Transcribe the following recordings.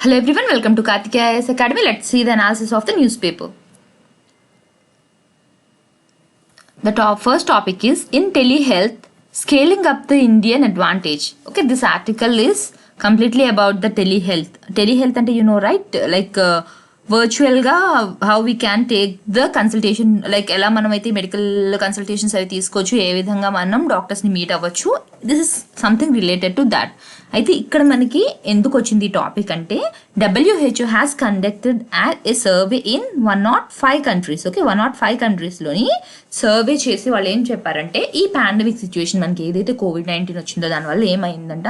Hello everyone, welcome to Karthikeya IAS Academy. Let's see the analysis of the newspaper. The first topic is in telehealth, scaling up the Indian advantage. Okay, this article is completely about the telehealth. Telehealth and you know right, like వర్చువల్గా how we can take the consultation, like ఎలా మనం అయితే medical consultations అవి తీసుకోవచ్చు, ఏ విధంగా మనం డాక్టర్స్ని meet అవ్వచ్చు. This is something related to that. అయితే ఇక్కడ మనకి ఎందుకు వచ్చింది ఈ టాపిక్ అంటే WHO has conducted a survey in 105 countries. Okay, 105 కంట్రీస్లోని సర్వే చేసి వాళ్ళు ఏం చెప్పారంటే ఈ పాండమిక్ సిచ్యువేషన్ మనకి ఏదైతే COVID-19 వచ్చిందో దానివల్ల ఏమైందంట,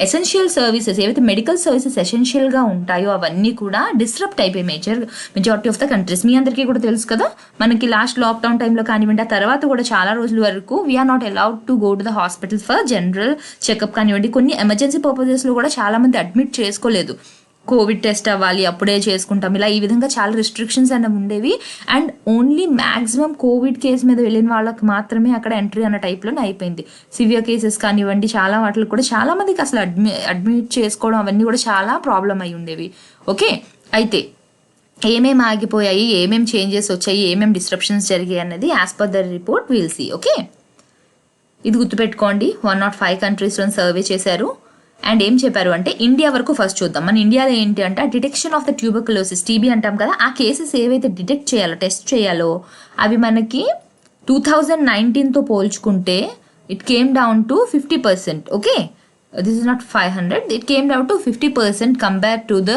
ఎసెన్షియల్ సర్వీసెస్ ఏవైతే మెడికల్ సర్వీసెస్ ఎసెన్షియల్గా ఉంటాయో అవన్నీ కూడా డిస్రప్ట్ అయిపోయి మెజారిటీ ఆఫ్ ద కంట్రీస్. మీ అందరికీ కూడా తెలుసు కదా, మనకి లాస్ట్ లాక్డౌన్ టైంలో కానివ్వండి, ఆ తర్వాత కూడా చాలా రోజుల వరకు we are not allowed to go to the hospital for general checkup కానివ్వండి. కొన్ని ఎమర్జెన్సీ పర్పసెస్లో కూడా చాలా మంది అడ్మిట్ చేసుకోలేదు. కోవిడ్ టెస్ట్ అవ్వాలి అప్పుడే చేసుకుంటాం, ఇలా ఈ విధంగా చాలా రిస్ట్రిక్షన్స్ అనేవి ఉండేవి. And only maximum Covid case మీద వెళ్ళిన వాళ్ళకి మాత్రమే అక్కడ ఎంట్రీ అన్న టైప్లోనే అయిపోయింది. సివియర్ కేసెస్ కానివ్వండి, చాలా వాటికి కూడా చాలా మందికి అసలు అడ్మిట్ చేసుకోవడం అవన్నీ కూడా చాలా ప్రాబ్లం అయి ఉండేవి. ఓకే, అయితే ఏమేమి ఆగిపోయాయి, ఏమేమి చేంజెస్ వచ్చాయి, ఏమేమి డిస్ట్రప్షన్స్ జరిగాయి అన్నది as per the report will see. Okay, ఇది గుర్తుపెట్టుకోండి. 105 కంట్రీస్లో సర్వే చేశారు. అండ్ ఏం చెప్పారు అంటే ఇండియా వరకు ఫస్ట్ చూద్దాం. మన ఇండియాలో ఏంటి అంటే detection of the tuberculosis, TB అంటాం కదా, ఆ కేసెస్ ఏవైతే డిటెక్ట్ చేయాలో, టెస్ట్ చేయాలో అవి మనకి 2019తో పోల్చుకుంటే it came down to 50%. Okay, this is not 500, it came down to 50% compare to the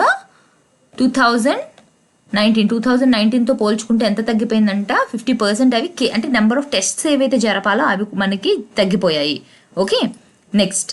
2019తో పోల్చుకుంటే ఎంత తగ్గిపోయిందంట, 50% అవి అంటే నెంబర్ ఆఫ్ టెస్ట్స్ ఏవైతే జరపాలో అవి మనకి తగ్గిపోయాయి. ఓకే, నెక్స్ట్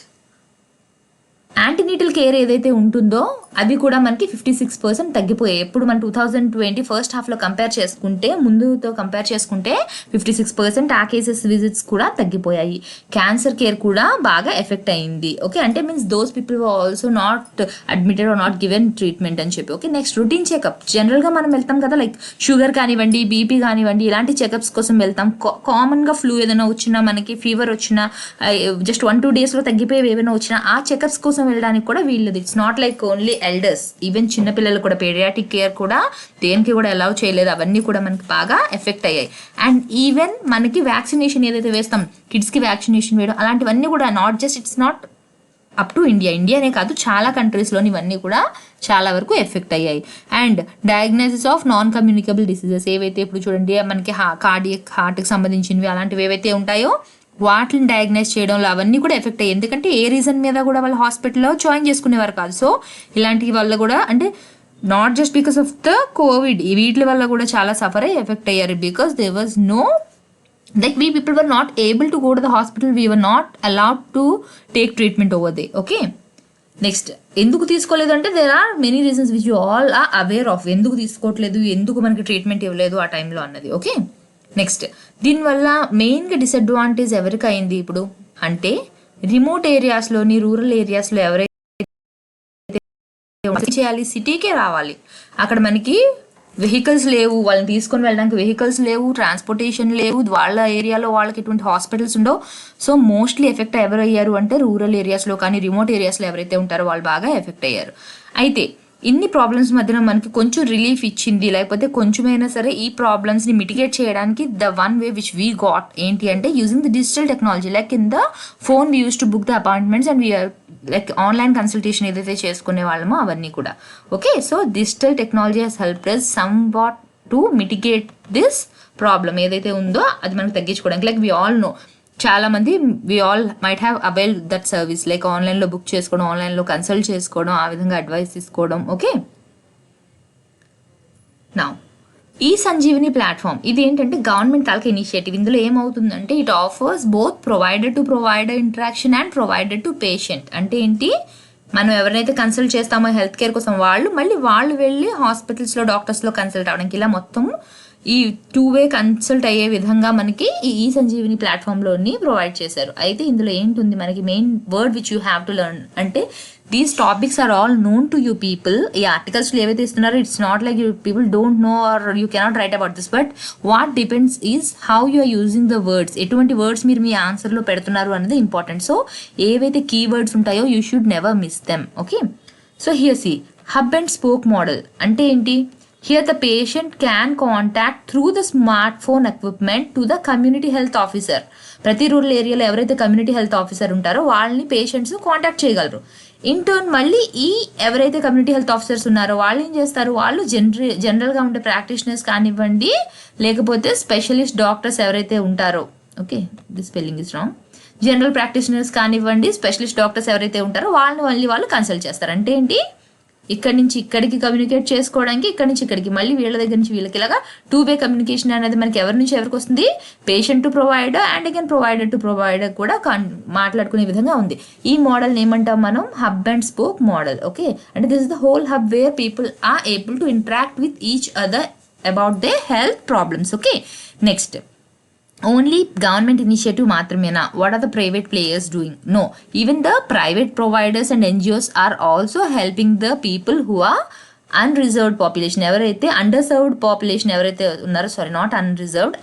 యాంటీనేటల్ కేర్ ఏదైతే ఉంటుందో అవి కూడా మనకి 56% తగ్గిపోయాయి. ఎప్పుడు మన 2020 ఫస్ట్ హాఫ్లో కంపేర్ చేసుకుంటే, ముందుతో కంపేర్ చేసుకుంటే 56% ఆ కేసెస్ విజిట్స్ కూడా తగ్గిపోయాయి. క్యాన్సర్ కేర్ కూడా బాగా ఎఫెక్ట్ అయింది. ఓకే, అంటే means those people also not admitted or not given treatment అని చెప్పి. Okay, next routine checkup. జనరల్గా మనం వెళ్తాం కదా, లైక్ షుగర్ కానివ్వండి, బీపీ కానివ్వండి, ఇలాంటి చెకప్స్ కోసం వెళ్తాం. కామన్గా ఫ్లూ ఏదైనా వచ్చినా, మనకి ఫీవర్ వచ్చినా, జస్ట్ 1-2 డేస్లో తగ్గిపోయేవి ఏమైనా వచ్చినా ఆ చెకప్స్ కోసం వెళ్ళడానికి కూడా వీళ్ళది. It's not like only elders, even చిన్నపిల్లలు కూడా పీడియాటిక్ కేర్ కూడా దేనికి కూడా అలౌ చేయలేదు. అవన్నీ కూడా మనకి బాగా ఎఫెక్ట్ అయ్యాయి. అండ్ ఈవెన్ మనకి వ్యాక్సినేషన్ ఏదైతే వేస్తాం, కిడ్స్కి వ్యాక్సినేషన్ వేయడం, అలాంటివన్నీ కూడా not just it's not up to ఇండియానే కాదు, చాలా కంట్రీస్లోని ఇవన్నీ కూడా చాలా వరకు ఎఫెక్ట్ అయ్యాయి. And diagnosis of non communicable diseases ఏవైతే ఇప్పుడు చూడండి మనకి హార్ట్కి సంబంధించినవి అలాంటివి ఏవైతే ఉంటాయో వాటిని డయాగ్నైజ్ చేయడంలో అవన్నీ కూడా ఎఫెక్ట్ అయ్యాయి. ఎందుకంటే ఏ రీజన్ మీద కూడా వాళ్ళు హాస్పిటల్లో జాయిన్ చేసుకునేవారు కాదు. సో ఇలాంటి వల్ల కూడా అంటే not just because of the COVID, వీటి వల్ల కూడా చాలా సఫర్ అయ్యి ఎఫెక్ట్ అయ్యారు. Because they was no like we people were not able to go to the hospital, we were not allowed to take treatment over there. Okay, next ఎందుకు తీసుకోలేదు అంటే there are many reasons which you all are aware of. ఎందుకు తీసుకోవట్లేదు, ఎందుకు మనకి treatment ఇవ్వలేదు ఆ టైంలో అన్నది. ఓకే, నెక్స్ట్ దీనివల్ల మెయిన్గా డిసడ్వాంటేజ్ ఎవరికి అయింది ఇప్పుడు అంటే రిమోట్ ఏరియాస్లోని, రూరల్ ఏరియాస్లో ఎవరైతే చేయాలి, సిటీకే రావాలి, అక్కడ మనకి వెహికల్స్ లేవు, వాళ్ళని తీసుకొని వెళ్ళడానికి వెహికల్స్ లేవు, ట్రాన్స్పోర్టేషన్ లేవు, వాళ్ళ ఏరియాలో వాళ్ళకి ఎటువంటి హాస్పిటల్స్ ఉండవు. సో మోస్ట్లీ ఎఫెక్ట్ ఎవరు అయ్యారు అంటే రూరల్ ఏరియాస్లో కానీ రిమోట్ ఏరియాస్లో ఎవరైతే ఉంటారో వాళ్ళు బాగా ఎఫెక్ట్ అయ్యారు. అయితే ఇన్ని ప్రాబ్లమ్స్ మధ్యన మనకి కొంచెం రిలీఫ్ ఇచ్చింది, లేకపోతే కొంచెమైనా సరే ఈ ప్రాబ్లమ్స్ని మిటిగేట్ చేయడానికి the one way which we got ఏంటి అంటే using the digital technology. Like in the phone we use to book the appointments and we are like online consultation ఏదైతే చేసుకునే వాళ్ళమో అవన్నీ కూడా. Okay, so digital technology has helped us somewhat to mitigate this problem ఏదైతే ఉందో అది మనకు తగ్గించుకోవడానికి. లైక్ వీ ఆల్ నో, చాలా మంది we all might have avail that service, like ఆన్లైన్లో బుక్ చేసుకోవడం, ఆన్లైన్లో కన్సల్ట్ చేసుకోవడం, ఆ విధంగా అడ్వైస్ తీసుకోవడం. ఓకే, నా ఈ సంజీవని ప్లాట్ఫామ్ ఇది ఏంటంటే గవర్నమెంట్ తాలూకా ఇనిషియేటివ్. ఇందులో ఏమవుతుందంటే it offers both provider to provider interaction and provider to patient. అంటే ఏంటి, మనం ఎవరైతే కన్సల్ట్ చేస్తామో హెల్త్ కేర్ కోసం వాళ్ళు వెళ్ళి హాస్పిటల్స్లో డాక్టర్స్లో కన్సల్ట్ అవ్వడానికి, ఇలా మొత్తం ఈ 2-way కన్సల్ట్ అయ్యే విధంగా మనకి ఈ సంజీవిని ప్లాట్ఫామ్లోని ప్రొవైడ్ చేశారు. అయితే ఇందులో ఏంటుంది మనకి main word which you have to learn అంటే these topics are all known to you people. ఈ ఆర్టికల్స్లో ఏవైతే ఇస్తున్నారో it's not like you people don't know or you cannot write about this, but what depends is how you are using the words. ఎటువంటి words మీరు మీ ఆన్సర్లో పెడుతున్నారు అనేది ఇంపార్టెంట్. సో ఏవైతే కీ వర్డ్స్ ఉంటాయో you should never miss them. Okay, so here see hub and spoke model అంటే ఏంటి? Here the patient can contact through the smart phone equipment to the community health officer. ప్రతి rural ఏరియాలో ఎవరైతే community health officer ఉంటారో వాళ్ళని patients contact చేయగలరు. In turn మళ్ళీ ఈ ఎవరైతే కమ్యూనిటీ హెల్త్ ఆఫీసర్స్ ఉన్నారో వాళ్ళు ఏం చేస్తారు, వాళ్ళు జనరల్గా ఉండే ప్రాక్టీషనర్స్ కానివ్వండి, లేకపోతే స్పెషలిస్ట్ డాక్టర్స్ ఎవరైతే ఉంటారో, okay the spelling is wrong, general practitioners కానివ్వండి, స్పెషలిస్ట్ డాక్టర్స్ ఎవరైతే ఉంటారో వాళ్ళని మళ్ళీ వాళ్ళు కన్సల్ట్ చేస్తారు. అంటే ఏంటి, ఇక్కడ నుంచి ఇక్కడికి కమ్యూనికేట్ చేసుకోవడానికి, ఇక్కడ నుంచి ఇక్కడికి, మళ్ళీ వీళ్ళ దగ్గర నుంచి వీళ్ళకి, ఇలాగా 2-way కమ్యూనికేషన్ అనేది మనకి ఎవరి నుంచి ఎవరికి వస్తుంది, patient to provider and again provider to provider కూడా మాట్లాడుకునే విధంగా ఉంది. ఈ మోడల్ ఏమంటాం మనం, hub and spoke model. Okay, అంటే this is the whole hub where people are able to interact with each other about they health problems. Okay, next, only government initiative మాత్రమేనా? What are the private players doing? No, even the private providers and NGOs are also helping the people who are unreserved population. ఎవరైతే అండర్సర్వ్డ్ population ఎవరైతే ఉన్నారో, sorry not unreserved,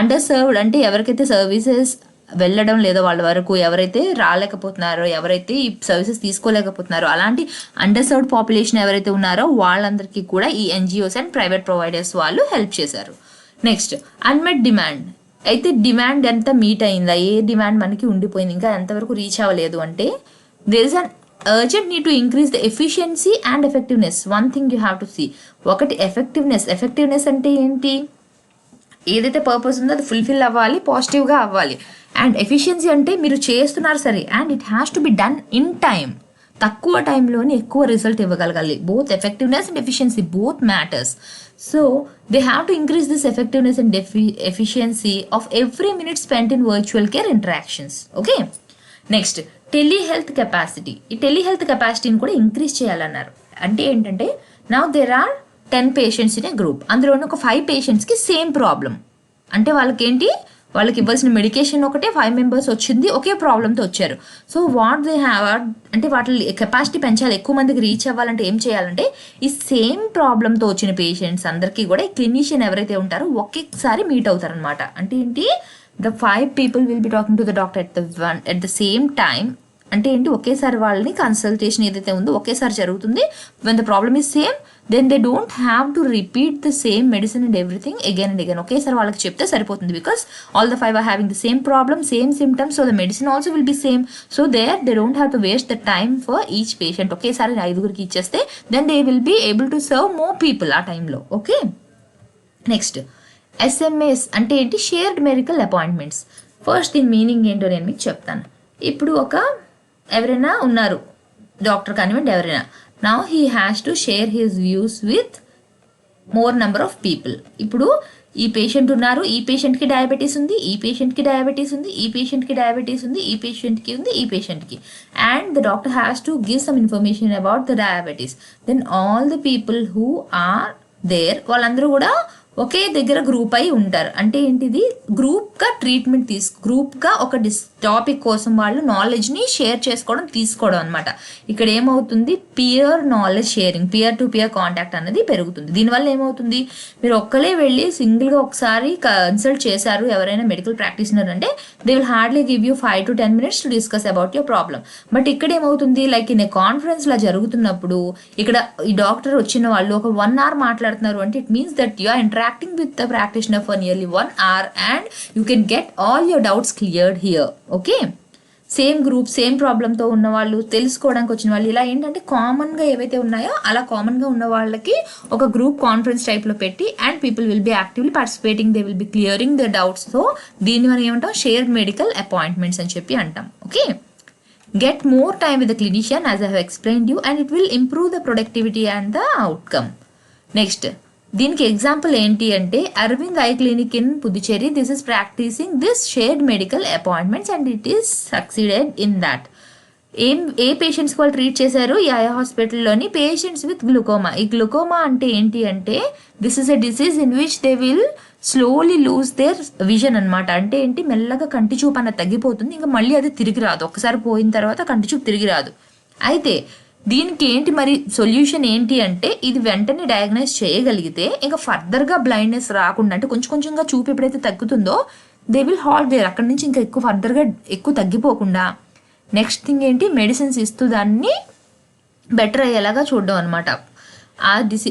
అండర్సర్వ్డ్ అంటే ఎవరికైతే services వెళ్ళడం లేదో వాళ్ళ వరకు, ఎవరైతే రాలేకపోతున్నారో, ఎవరైతే ఈ సర్వీసెస్ తీసుకోలేకపోతున్నారో, అలాంటి అండర్సర్వ్డ్ పాపులేషన్ ఎవరైతే ఉన్నారో వాళ్ళందరికీ కూడా ఈ ఎన్జిఓస్ అండ్ ప్రైవేట్ ప్రొవైడర్స్ వాళ్ళు హెల్ప్ చేశారు. Next, unmet demand. అయితే డిమాండ్ ఎంత మీట్ అయిందా, ఏ డిమాండ్ మనకి ఉండిపోయింది, ఇంకా ఎంతవరకు రీచ్ అవ్వలేదు అంటే, there is an urgent need to increase the efficiency and effectiveness. One thing you have to see, ఒకటి ఎఫెక్టివ్నెస్ అంటే ఏంటి, ఏదైతే పర్పస్ ఉందో అది ఫుల్ఫిల్ అవ్వాలి, పాజిటివ్గా అవ్వాలి. అండ్ ఎఫిషియన్సీ అంటే మీరు చేస్తున్నారు సరే, and it has to be done in time, తక్కువ టైంలోనే ఎక్కువ రిజల్ట్ ఇవ్వగలగాలి. Both effectiveness and efficiency both matters. So they have to increase this effectiveness and efficiency of every minute spent in virtual care interactions. Okay, next, telehealth capacity. ఈ telehealth కెపాసిటీని కూడా increase చేయాలన్నారు. అంటే ఏంటంటే, now there are 10 patients in a group, అందులోనే ఒక 5 పేషెంట్స్కి same problem. అంటే వాళ్ళకి ఇవ్వాల్సిన మెడికేషన్ ఒకటే, 5 మెంబర్స్ వచ్చింది, ఒకే ప్రాబ్లంతో వచ్చారు. సో వాట్ దే హ్యావ్ అంటే వాటి కెపాసిటీ పెంచాలి, ఎక్కువ మందికి రీచ్ అవ్వాలంటే ఏం చేయాలంటే, ఈ సేమ్ ప్రాబ్లంతో వచ్చిన పేషెంట్స్ అందరికీ కూడా ఈ క్లినిషియన్ ఎవరైతే ఉంటారో ఒకేసారి మీట్ అవుతారనమాట. అంటే ఏంటి, the 5 people will be talking to the doctor at the same time. అంటే ఏంటి, ఒకేసారి వాళ్ళని కన్సల్టేషన్ ఏదైతే ఉందో ఒకేసారి జరుగుతుంది. When the problem is same, then they don't have to repeat the same medicine and everything again and again. ఒకేసారి వాళ్ళకి చెప్తే సరిపోతుంది, because all the 5 are having the same problem, same symptoms, so the medicine also will be same. So they don't have to waste the time for each patient. ఒకేసారి 5గురికి ఇచ్చేస్తే then they will be able to serve more people ఆ టైంలో. Okay, next, SMS అంటే ఏంటి, shared medical appointments. First దీని meaning ఏంటో నేను మీకు చెప్తాను. ఇప్పుడు ఎవరైనా ఉన్నారు, డాక్టర్ కానివ్వండి ఎవరైనా, now he has to share his views with more number of people. ఇప్పుడు ఈ పేషెంట్ ఉన్నారు, ఈ పేషెంట్కి డయాబెటీస్ ఉంది, ఈ పేషెంట్కి డయాబెటీస్ ఉంది, ఈ పేషెంట్కి డయాబెటీస్ ఉంది, ఈ పేషెంట్కి ఉంది, ఈ పేషెంట్కి, and the doctor has to give some information about the diabetes. Then all the people who are there వాళ్ళందరూ కూడా ఒకే దగ్గర గ్రూప్ అయి ఉంటారు. అంటే ఏంటిది, గ్రూప్గా ట్రీట్మెంట్ గ్రూప్గా ఒక టాపిక్ కోసం వాళ్ళు నాలెడ్జ్ని షేర్ తీసుకోవడం అనమాట. ఇక్కడ ఏమవుతుంది, peer knowledge sharing, peer to peer contact అనేది పెరుగుతుంది. దీనివల్ల ఏమవుతుంది, మీరు ఒక్కలే వెళ్ళి సింగిల్గా ఒకసారి కన్సల్ట్ చేశారు ఎవరైనా మెడికల్ ప్రాక్టీషనర్ అంటే, they will hardly give you 5 to 10 minutes to discuss about your problem. But ఇక్కడ ఏమవుతుంది, లైక్ ఇన్ ఏ కాన్ఫరెన్స్ లా జరుగుతున్నప్పుడు ఇక్కడ ఈ డాక్టర్ వచ్చిన వాళ్ళు ఒక 1 hour మాట్లాడుతున్నారు అంటే, it means that you are interacting with the practitioner for nearly 1 hour and you can get all your doubts cleared here. Okay, same group, same ప్రాబ్లంతో ఉన్న వాళ్ళు, తెలుసుకోవడానికి వచ్చిన వాళ్ళు, ఇలా ఏంటంటే కామన్గా ఏవైతే ఉన్నాయో అలా కామన్గా ఉన్న వాళ్ళకి ఒక గ్రూప్ కాన్ఫరెన్స్ టైప్లో పెట్టి, and people will be actively participating, they will be clearing the doubts. So దీన్ని మనం ఏమంటాం, షేర్డ్ మెడికల్ అపాయింట్మెంట్స్ అని చెప్పి అంటాం. Okay, get more time with the clinician as I have explained you and it will improve the productivity and the outcome. Next, దీనికి example ఏంటి అంటే, Aravind eye clinic in Puducherry, this is practising this shared medical appointments and it is succeeded in that. ఏ పేషెంట్స్కి వాళ్ళు treat చేశారు, ఈ ఆయా హాస్పిటల్లోని patients with glaucoma. ఈ glaucoma అంటే ఏంటి అంటే, this is a disease in which they will slowly lose their vision అనమాట. అంటే ఏంటి, మెల్లగా కంటి చూపు అన్నది తగ్గిపోతుంది, ఇంకా మళ్ళీ అది తిరిగి రాదు, ఒకసారి పోయిన తర్వాత కంటి చూపు తిరిగి రాదు. అయితే దీనికి ఏంటి మరి సొల్యూషన్ ఏంటి అంటే, ఇది వెంటనే డయాగ్నైజ్ చేయగలిగితే ఇంకా ఫర్దర్గా బ్లైండ్నెస్ రాకుండా, అంటే కొంచెం కొంచెంగా చూపు ఎప్పుడైతే తగ్గుతుందో దే విల్ హాల్ట్ దేర్, అక్కడి నుంచి ఇంకా ఎక్కువ ఫర్దర్గా ఎక్కువ తగ్గిపోకుండా నెక్స్ట్ థింగ్ ఏంటి, మెడిసిన్స్ ఇస్తూ దాన్ని బెటర్ అయ్యేలాగా చూడడం అనమాట. This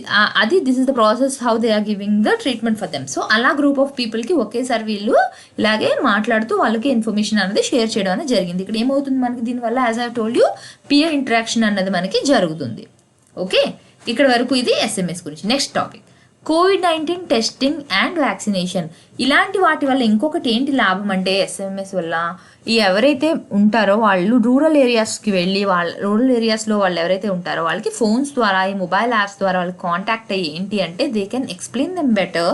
is the process how they are giving the treatment for them. So అలా గ్రూప్ ఆఫ్ పీపుల్కి ఒకేసారి వీళ్ళు ఇలాగే మాట్లాడుతూ వాళ్ళకి ఇన్ఫర్మేషన్ అనేది షేర్ చేయడం అనేది జరిగింది. ఇక్కడ ఏమవుతుంది మనకి దీనివల్ల, as I told you, peer interaction అన్నది మనకి జరుగుతుంది. ఓకే, ఇక్కడ వరకు ఇది ఎస్ఎంఎస్ గురించి. Next topic, COVID-19 testing and vaccination. ఇలాంటి వాటి వల్ల ఇంకొకటి ఏంటి లాభం అంటే, ఎస్ఎంఎస్ వల్ల ఈ ఎవరైతే ఉంటారో వాళ్ళు రూరల్ ఏరియాస్కి వెళ్ళి, రూరల్ ఏరియాస్లో వాళ్ళు ఎవరైతే ఉంటారో వాళ్ళకి ఫోన్స్ ద్వారా, ఈ మొబైల్ యాప్స్ ద్వారా వాళ్ళకి కాంటాక్ట్ అయ్యి ఏంటి అంటే they can explain them better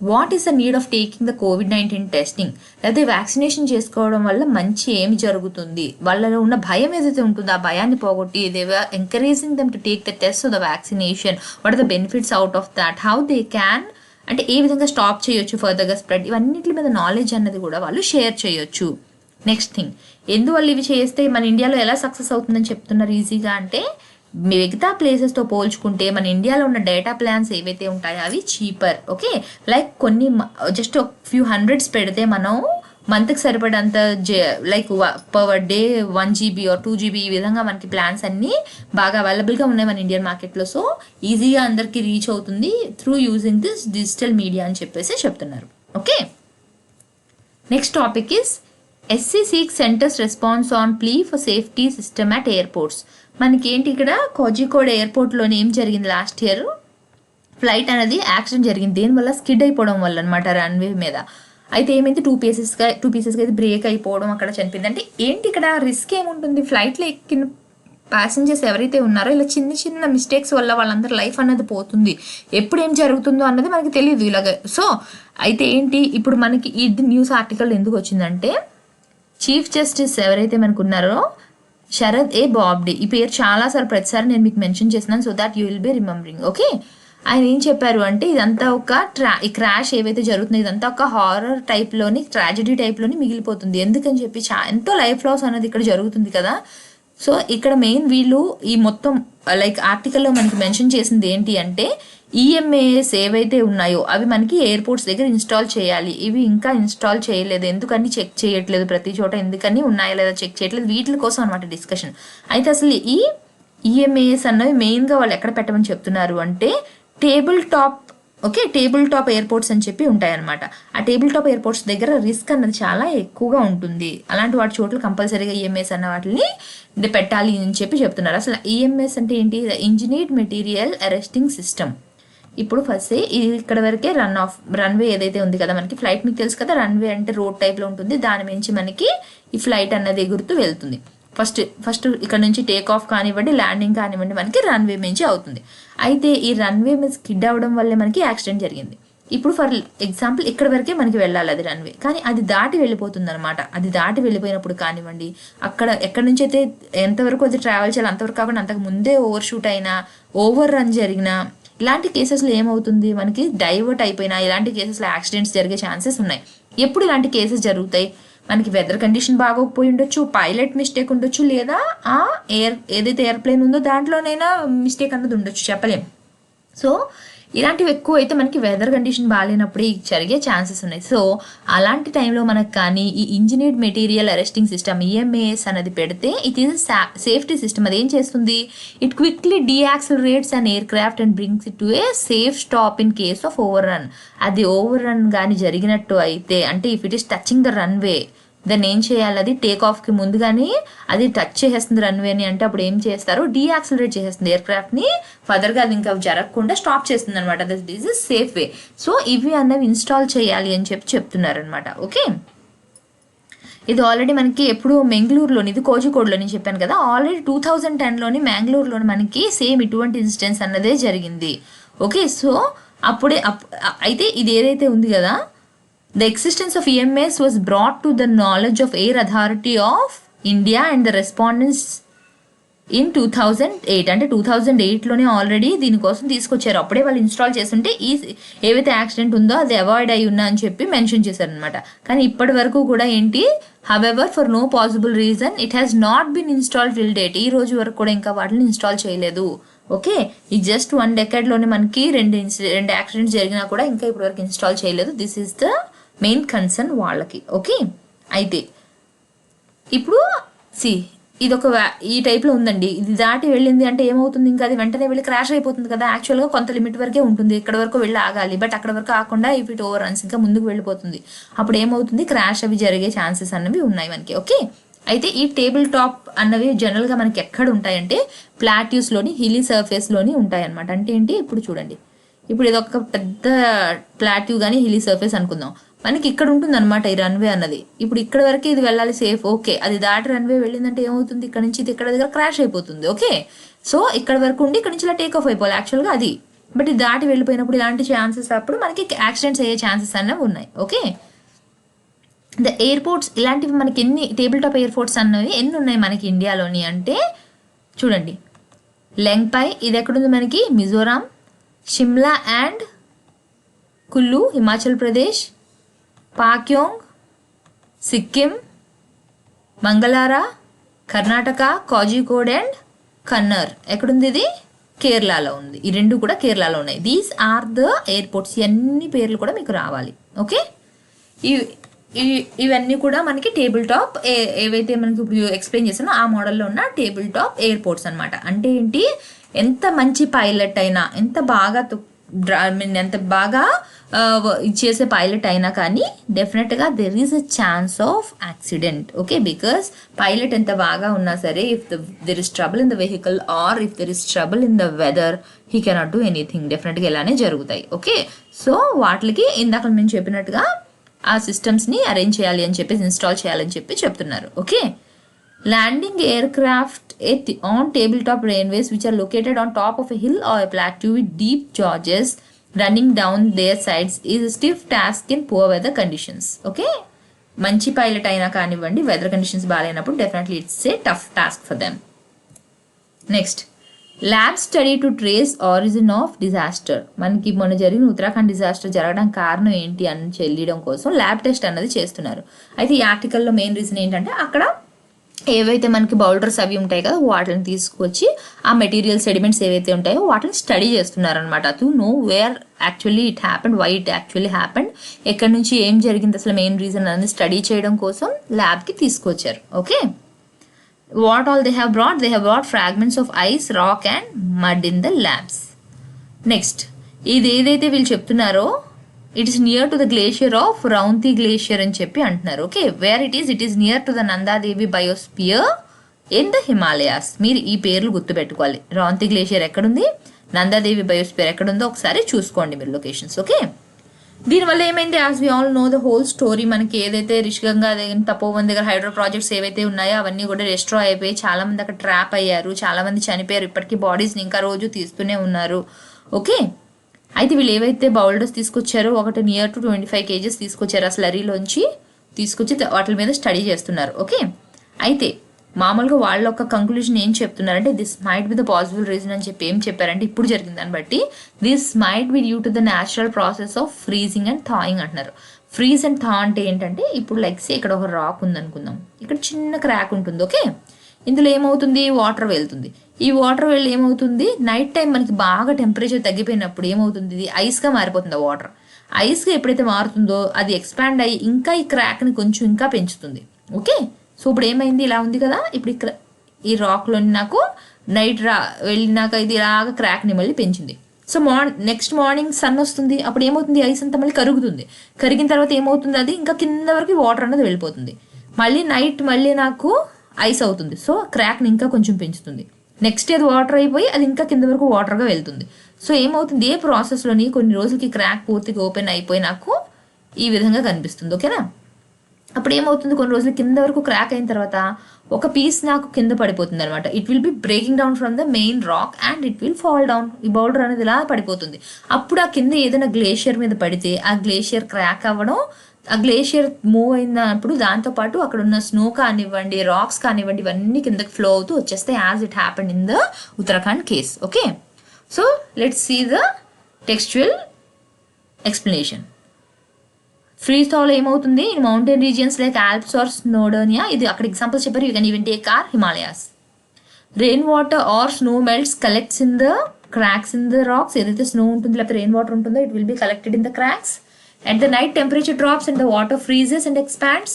what is the need of taking the COVID-19 testing, లేకపోతే వ్యాక్సినేషన్ చేసుకోవడం వల్ల మంచి ఏమి జరుగుతుంది, వాళ్ళలో ఉన్న భయం ఏదైతే ఉంటుందో ఆ భయాన్ని పోగొట్టి they were encouraging them to take the test of the vaccination, what are the benefits out of that, how they can, అంటే ఏ విధంగా స్టాప్ చేయొచ్చు ఫర్దర్గా స్ప్రెడ్, ఇవన్నిటి మీద నాలెడ్జ్ అన్నది కూడా వాళ్ళు షేర్ చేయొచ్చు. నెక్స్ట్ థింగ్, ఎందువల్ల ఇవి చేస్తే మన ఇండియాలో ఎలా సక్సెస్ అవుతుందని చెప్తున్నారు ఈజీగా అంటే, మిగతా ప్లేసెస్తో పోల్చుకుంటే మన ఇండియాలో ఉన్న డేటా ప్లాన్స్ ఏవైతే ఉంటాయో అవి చీపర్. ఓకే, లైక్ కొన్ని జస్ట్ ఫ్యూ హండ్రెడ్స్ పెడితే మనం మంత్కి సరిపడంత like per day 1 GB or 2 GB ఈ విధంగా మనకి ప్లాన్స్ అన్నీ బాగా అవైలబుల్గా ఉన్నాయి మన ఇండియన్ మార్కెట్లో. సో ఈజీగా అందరికీ రీచ్ అవుతుంది through using this digital media అని చెప్పేసి చెప్తున్నారు. Okay, next topic is SC seeks centers response on plea for safety system at airports. మనకి ఏంటి ఇక్కడ కోజికోడ్ ఎయిర్పోర్ట్లోనే ఏం జరిగింది, లాస్ట్ ఇయర్ ఫ్లైట్ అనేది యాక్సిడెంట్ జరిగింది. దేనివల్ల, స్కిడ్ అయిపోవడం వల్ల అనమాట రన్వే మీద. అయితే ఏమైంది, టూ పీసెస్గా అయితే బ్రేక్ అయిపోవడం, అక్కడ చనిపోయింది. అంటే ఏంటి ఇక్కడ రిస్క్ ఏముంటుంది, ఫ్లైట్లో ఎక్కిన ప్యాసింజర్స్ ఎవరైతే ఉన్నారో ఇలా చిన్న చిన్న మిస్టేక్స్ వల్ల వాళ్ళందరూ లైఫ్ అన్నది పోతుంది. ఎప్పుడు ఏం జరుగుతుందో అన్నది మనకి తెలియదు ఇలాగ. సో అయితే ఏంటి, ఇప్పుడు మనకి ఇది న్యూస్ ఆర్టికల్ ఎందుకు వచ్చిందంటే, చీఫ్ జస్టిస్ ఎవరైతే మనకు ఉన్నారో శరద్ ఏ బాబ్డే, ఈ పేరు చాలాసార్లు ప్రతిసారి నేను మీకు మెన్షన్ చేస్తున్నాను, so that you will be remembering. Okay, ఆయన ఏం చెప్పారు అంటే ఇదంతా ఒక ఈ క్రాష్ ఏవైతే జరుగుతుందో ఇదంతా ఒక హారర్ టైప్లోని, ట్రాజడీ టైప్లోని మిగిలిపోతుంది. ఎందుకని చెప్పి ఎంతో లైఫ్ లాస్ అనేది ఇక్కడ జరుగుతుంది కదా. సో ఇక్కడ మెయిన్ వీళ్ళు ఈ మొత్తం లైక్ ఆర్టికల్లో మనకి మెన్షన్ చేసింది ఏంటి అంటే, EMAS ఏవైతే ఉన్నాయో అవి మనకి ఎయిర్పోర్ట్స్ దగ్గర ఇన్స్టాల్ చేయాలి. ఇవి ఇంకా ఇన్స్టాల్ చేయలేదు, ఎందుకని చెక్ చేయట్లేదు, ప్రతి చోట ఎందుకని ఉన్నాయా లేదా చెక్ చేయట్లేదు, వీటి కోసం అనమాట డిస్కషన్. అయితే అసలు ఈ EMAS అన్నవి మెయిన్గా వాళ్ళు ఎక్కడ పెట్టమని చెప్తున్నారు అంటే, టేబుల్ టాప్ ఎయిర్పోర్ట్స్ అని చెప్పి ఉంటాయన్నమాట. ఆ టేబుల్ టాప్ ఎయిర్పోర్ట్స్ దగ్గర రిస్క్ అన్నది చాలా ఎక్కువగా ఉంటుంది. అలాంటి వాటి చోట్ల కంపల్సరీగా EMAS అన్న వాటిని పెట్టాలి అని చెప్పి చెప్తున్నారు. అసలు EMAS అంటే ఏంటి, ఇంజనీర్డ్ మెటీరియల్ అరెస్టింగ్ సిస్టమ్. ఇప్పుడు ఫస్ట్ ఇక్కడ వరకే రన్వే ఏదైతే ఉంది కదా మనకి, ఫ్లైట్ మీకు తెలుసు కదా, రన్వే అంటే రోడ్ టైప్లో ఉంటుంది, దాని మించి మనకి ఈ ఫ్లైట్ అన్నది ఎగురుతూ వెళ్తుంది. ఫస్ట్ ఇక్కడ నుంచి టేక్ ఆఫ్ కానివ్వండి, ల్యాండింగ్ కానివ్వండి, మనకి రన్వే మించి అవుతుంది. అయితే ఈ రన్వే మీద స్కిడ్ అవ్వడం వల్లే మనకి యాక్సిడెంట్ జరిగింది. ఇప్పుడు ఫర్ ఎగ్జాంపుల్ ఇక్కడ వరకే మనకి వెళ్ళాలి అది రన్వే, కానీ అది దాటి వెళ్ళిపోతుంది అనమాట. అది దాటి వెళ్ళిపోయినప్పుడు కానివ్వండి, ఎక్కడి నుంచి అయితే ఎంతవరకు అది ట్రావెల్ చేయాలి అంతవరకు కాకుండా అంతకు ముందే ఓవర్ షూట్ అయినా, ఓవర్ రన్ జరిగినా, ఇలాంటి కేసెస్లో ఏమవుతుంది మనకి, డైవర్ట్ అయిపోయినా ఇలాంటి కేసెస్లో యాక్సిడెంట్స్ జరిగే ఛాన్సెస్ ఉన్నాయి. ఎప్పుడు ఇలాంటి కేసెస్ జరుగుతాయి, మనకి వెదర్ కండిషన్ బాగోకపోయి ఉండొచ్చు, పైలట్ మిస్టేక్ ఉండొచ్చు, లేదా ఆ ఏదైతే ఎయిర్ప్లేన్ ఉందో దాంట్లోనైనా మిస్టేక్ అన్నది ఉండొచ్చు, చెప్పలేం. సో ఇలాంటివి ఎక్కువ అయితే మనకి వెదర్ కండిషన్ బాగాలేనప్పుడు జరిగే ఛాన్సెస్ ఉన్నాయి. సో అలాంటి టైంలో మనకు కానీ ఈ engineered material arresting system EMAS అనేది పెడితే ఇట్ ఈస్ సేఫ్టీ సిస్టమ్. అది ఏం చేస్తుంది, it quickly decelerates an aircraft and brings it to a safe stop in case of overrun. అది ఓవర్ రన్ కానీ జరిగినట్టు అయితే, అంటే if it is touching the runway, దాన్ని ఏం చేయాలి, అది టేక్ ఆఫ్కి ముందుగానే అది టచ్ చేసేస్తుంది రన్వేని అంటే, అప్పుడు ఏం చేస్తారు, డీయాక్సిలరేట్ చేసేస్తుంది ఎయిర్ క్రాఫ్ట్ని, ఫర్దర్గా అది ఇంకా జరగకుండా స్టాప్ చేస్తుంది అనమాట. This is safe way. So ఇవి అన్నవి ఇన్స్టాల్ చేయాలి అని చెప్తున్నారనమాట. ఓకే, ఇది ఆల్రెడీ మనకి ఎప్పుడు మెంగళూరులోని, ఇది కోజికోడ్లోని చెప్పాను కదా, ఆల్రెడీ 2010లోని మ్యాంగ్లూరులోని మనకి సేమ్ ఇటువంటి ఇన్సిడెంట్స్ అన్నదే జరిగింది. ఓకే, సో అయితే ఇది ఏదైతే ఉంది కదా, the existence of EMAS was brought to the knowledge of Air Authority of India and the respondents in 2008. అంటే 2008లోనే ఆల్రెడీ దీనికోసం తీసుకొచ్చారు. అప్పుడే వాళ్ళు ఇన్స్టాల్ చేస్తుంటే ఏవైతే యాక్సిడెంట్ ఉందో అది అవాయిడ్ అయ్యి ఉన్నా అని చెప్పి మెన్షన్ చేశారనమాట. కానీ ఇప్పటి వరకు కూడా ఏంటి, however for no possible reason it has not been install till date. ఈ రోజు వరకు కూడా ఇంకా వాటిని ఇన్స్టాల్ చేయలేదు. ఓకే, ఈ జస్ట్ 1 decade మనకి రెండు యాక్సిడెంట్స్ జరిగినా కూడా ఇంకా ఇప్పటి వరకు ఇన్స్టాల్ చేయలేదు. This is the main concern వాళ్ళకి. ఓకే, అయితే ఇప్పుడు ఇదొక ఈ టైప్లో ఉందండి. ఇది దాటి వెళ్ళింది అంటే ఏమవుతుంది, ఇంకా అది వెంటనే వెళ్ళి క్రాష్ అయిపోతుంది కదా. యాక్చువల్గా కొంత లిమిట్ వరకే ఉంటుంది, ఇక్కడ వరకు వెళ్ళి ఆగాలి. బట్ అక్కడ వరకు ఆకుండా ఇఫ్ ఇట్ ఓవర్ రన్స్ ఇంకా ముందుకు వెళ్ళిపోతుంది, అప్పుడు ఏమవుతుంది, క్రాష్ అవి జరిగే ఛాన్సెస్ అన్నవి ఉన్నాయి మనకి. ఓకే, అయితే ఈ టేబుల్ టాప్ అన్నవి జనరల్గా మనకి ఎక్కడ ఉంటాయంటే ప్లాట్యూస్లోని, హిల్లీ సర్ఫేస్లోని ఉంటాయి అనమాట. అంటే ఏంటి, ఇప్పుడు చూడండి, ఇప్పుడు ఇది ఒక పెద్ద ప్లాట్యూ కానీ హిల్లీ సర్ఫేస్ అనుకుందాం. మనకి ఇక్కడ ఉంటుంది అనమాట ఈ రన్వే అన్నది. ఇప్పుడు ఇక్కడ వరకు ఇది వెళ్ళాలి సేఫ్, ఓకే. అది దాటి రన్వే వెళ్ళిందంటే ఏమవుతుంది, ఇక్కడ నుంచి ఇది ఇక్కడ దగ్గర క్రాష్ అయిపోతుంది. ఓకే, సో ఇక్కడ వరకు ఉండి ఇక్కడ నుంచి ఇలా టేక్ ఆఫ్ అయిపోవాలి యాక్చువల్గా అది. బట్ ఇది దాటి వెళ్ళిపోయినప్పుడు ఇలాంటి ఛాన్సెస్ అప్పుడు మనకి యాక్సిడెంట్స్ అయ్యే ఛాన్సెస్ అనేవి ఉన్నాయి. ఓకే, ద ఎయిర్పోర్ట్స్ ఇలాంటివి మనకి ఎన్ని టేబుల్ టాప్ ఎయిర్పోర్ట్స్ అన్నవి ఎన్ని ఉన్నాయి మనకి ఇండియాలోని అంటే చూడండి, లెంగ్పై ఇది ఎక్కడుంది మనకి, మిజోరాం, షిమ్లా అండ్ కుల్లు హిమాచల్ ప్రదేశ్, పాక్యోంగ్ సిక్కిం, మంగళారా కర్ణాటక, కోజికోడ్ అండ్ కన్నర్ ఎక్కడుంది, ఇది కేరళలో ఉంది. ఈ రెండు కూడా కేరళలో ఉన్నాయి. These are the airports. ఇవన్నీ పేర్లు కూడా మీకు రావాలి. ఓకే, ఇవన్నీ కూడా మనకి టేబుల్ టాప్ ఏవైతే మనకి ఇప్పుడు ఎక్స్ప్లెయిన్ చేసానో ఆ మోడల్లో ఉన్న టేబుల్ టాప్ ఎయిర్పోర్ట్స్ అనమాట. అంటే ఏంటి, ఎంత మంచి పైలట్ అయినా, ఎంత బాగా ఎంత బాగా చేసే పైలట్ అయినా కానీ డెఫినెట్గా there is a chance of accident. Okay, because pilot ఎంత బాగా ఉన్నా సరే if there is trouble in the vehicle or if there is trouble in the whether he cannot do anything. డెఫినెట్గా ఇలానే జరుగుతాయి. ఓకే, సో వాటికి ఇందాక నేను చెప్పినట్టుగా ఆ సిస్టమ్స్ని అరేంజ్ చేయాలి అని చెప్పేసి, ఇన్స్టాల్ చేయాలని చెప్పి చెప్తున్నారు. Okay, landing aircraft on tabletop railways which are located on top of a hill or a plateau with deep gorges running down their sides is a stiff task in poor weather conditions. Okay, మంచి pilot అయినా కానివ్వండి, weather conditions బాగాలేనప్పుడు definitely it's a tough task for them. Next, lab study to trace origin of disaster. మనకి మొన్న జరిగిన Uttarakhand disaster జరగడానికి కారణం ఏంటి అని తెలియడం కోసం ల్యాబ్ టెస్ట్ అన్నది చేస్తున్నారు. అయితే ఈ ఆర్టికల్లో మెయిన్ రీజన్ ఏంటంటే అక్కడ ఏవైతే మనకి బౌల్డర్స్ అవి ఉంటాయి కదా, వాటిని తీసుకొచ్చి ఆ మెటీరియల్ సెడిమెంట్స్ ఏవైతే ఉంటాయో వాటిని స్టడీ చేస్తున్నారనమాట. To know where actually it happened, why it actually happened, ఎక్కడి నుంచి ఏం జరిగింది అసలు మెయిన్ రీజన్ అనేది స్టడీ చేయడం కోసం ల్యాబ్కి తీసుకొచ్చారు. Okay, what all they have brought fragments of ice, rock and mud in the labs. Next, ఇది ఏదైతే వీళ్ళు చెప్తున్నారో it is near to the glacier of Raunthi glacier అని చెప్పి అంటున్నారు. Okay, where it is near to the Nanda Devi biosphere in the Himalayas. మీరు ఈ పేర్లు గుర్తుపెట్టుకోవాలి. రౌంతి గ్లేషియర్ ఎక్కడుంది, నందాదేవి బయోస్పియర్ ఎక్కడుందో ఒకసారి చూసుకోండి మీరు లొకేషన్స్. ఓకే, దీనివల్ల ఏమైంది, as we all know the whole story. మనకి ఏదైతే రిషిగంగా దగ్గర, తపోవన్ దగ్గర హైడ్రో ప్రాజెక్ట్స్ ఏవైతే ఉన్నాయో అవన్నీ కూడా డిస్ట్రాయ్ అయిపోయి చాలా మంది అక్కడ ట్రాప్ అయ్యారు, చాలా మంది చనిపోయారు. ఇప్పటికీ బాడీస్ని ఇంకా రోజు తీస్తూనే ఉన్నారు. ఓకే, అయితే వీళ్ళు ఏవైతే బౌల్డర్స్ తీసుకొచ్చారో ఒకటి నియర్ టు 25 kgs తీసుకొచ్చారు ఆ స్లరీలోంచి తీసుకొచ్చి వాటి మీద స్టడీ చేస్తున్నారు. ఓకే, అయితే మామూలుగా వాళ్ళ ఒక కంక్లూజన్ ఏం చెప్తున్నారంటే this might be the possible reason అని చెప్పి ఏం చెప్పారంటే ఇప్పుడు జరిగిన దాన్ని బట్టి this might be due to the natural process of freezing and thawing అంటున్నారు. ఫ్రీజ్ అండ్ థా అంటే ఏంటంటే ఇప్పుడు లైక్ సే ఇక్కడ ఒక రాక్ ఉందనుకుందాం, ఇక్కడ చిన్న క్రాక్ ఉంటుంది. ఓకే, ఇందులో ఏమవుతుంది, వాటర్ వెళ్తుంది. ఈ వాటర్ వెళ్ళి ఏమవుతుంది, నైట్ టైం మనకి బాగా టెంపరేచర్ తగ్గిపోయినప్పుడు ఏమవుతుంది, ఇది ఐస్గా మారిపోతుంది. ఆ వాటర్ ఐస్గా ఎప్పుడైతే మారుతుందో అది ఎక్స్పాండ్ అయ్యి ఇంకా ఈ క్రాక్ని కొంచెం ఇంకా పెంచుతుంది. ఓకే, సో ఇప్పుడు ఏమైంది, ఇలా ఉంది కదా, ఇప్పుడు ఇక్కడ ఈ రాక్లోని నాకు నైట్ వెళ్ళినాక ఇది ఇలాగా క్రాక్ని మళ్ళీ పెంచింది. సో నెక్స్ట్ మార్నింగ్ సన్ వస్తుంది, అప్పుడు ఏమవుతుంది, ఐస్ అంతా మళ్ళీ కరుగుతుంది. కరిగిన తర్వాత ఏమవుతుంది, అది ఇంకా కింద వరకు వాటర్ అనేది వెళ్ళిపోతుంది. మళ్ళీ నైట్ మళ్ళీ నాకు ఐస్ అవుతుంది. సో క్రాక్ని ఇంకా కొంచెం పెంచుతుంది. నెక్స్ట్ అది వాటర్ అయిపోయి అది ఇంకా కింద వరకు వాటర్గా వెళ్తుంది. సో ఏమవుతుంది, ఏ ప్రాసెస్లోని కొన్ని రోజులకి క్రాక్ పూర్తిగా ఓపెన్ అయిపోయి నాకు ఈ విధంగా కనిపిస్తుంది. ఓకేనా, అప్పుడు ఏమవుతుంది, కొన్ని రోజులు కింద వరకు క్రాక్ అయిన తర్వాత ఒక పీస్ నాకు కింద పడిపోతుంది అనమాట. It will B breaking down from the main rock and it will fall down. ఈ బౌల్డర్ అనేది ఇలా పడిపోతుంది. అప్పుడు ఆ కింద ఏదైనా గ్లేషియర్ మీద పడితే ఆ గ్లేషియర్ క్రాక్ అవ్వడం, ఆ గ్లేషియర్ మూవ్ అయినప్పుడు దాంతోపాటు అక్కడ ఉన్న స్నో కానివ్వండి, రాక్స్ కానివ్వండి, ఇవన్నీ కిందకి ఫ్లో అవుతూ వచ్చేస్తాయి as it happened in the Uttarakhand case. Okay, so let's see the textual explanation. Freeze థాలో ఏమవుతుంది, in mountain regions like Alps or Snowdonia, ఇది అక్కడ ఎగ్జాంపుల్స్ చెప్పారు, you can even take our Himalayas. Rain water or snow melts collects in the cracks in the rocks. ఏదైతే snow ఉంటుందో లేకపోతే rain water ఉంటుందో it will be collected in the cracks. At the night temperature drops and the water freezes and expands.